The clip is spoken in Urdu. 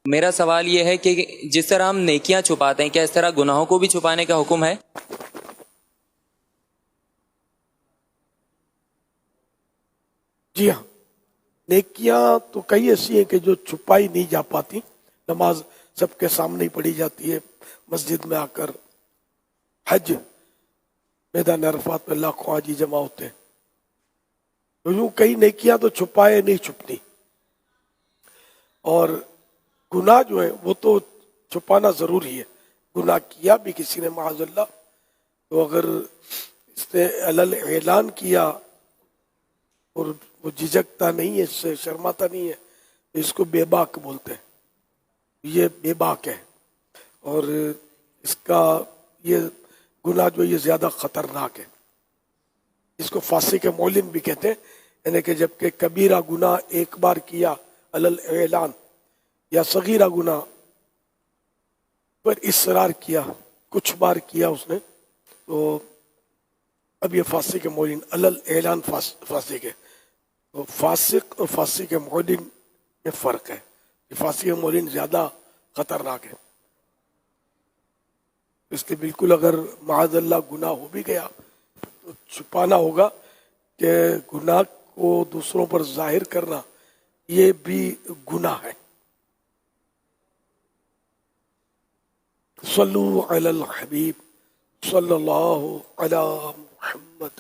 میرا سوال یہ ہے کہ جس طرح ہم نیکیاں چھپاتے ہیں، کیا اس طرح گناہوں کو بھی چھپانے کا حکم ہے؟ جی ہاں، نیکیاں تو کئی ایسی ہیں کہ جو چھپائی نہیں جا پاتی. نماز سب کے سامنے ہی پڑھی جاتی ہے، مسجد میں آ کر حج میدان عرفات میں لاکھوں حاجی جمع ہوتے ہیں. تو یوں کئی نیکیاں تو چھپائے نہیں چھپتی، اور گناہ جو ہے وہ تو چھپانا ضروری ہے. گناہ کیا بھی کسی نے معاذ اللہ، تو اگر اس نے علل اعلان کیا اور وہ جھجکتا نہیں ہے، اس سے شرماتا نہیں ہے، تو اس کو بے باک بولتے ہیں. یہ بے باک ہے، اور اس کا یہ گناہ جو یہ زیادہ خطرناک ہے. اس کو فاسق معلن بھی کہتے ہیں، یعنی کہ جب کہ کبیرہ گناہ ایک بار کیا علل اعلان، یا صغیرہ گناہ پر اصرار کیا کچھ بار کیا اس نے، تو اب یہ فاسق معلن علل اعلان فاسق ہے. تو فاسق اور فاسق معلن میں فرق ہے. فاسق معلن زیادہ خطرناک ہے. اس لیے بالکل اگر معاذ اللہ گناہ ہو بھی گیا تو چھپانا ہوگا، کہ گناہ کو دوسروں پر ظاہر کرنا یہ بھی گناہ ہے. صلو علی الحبیب صلی اللہ علی محمد.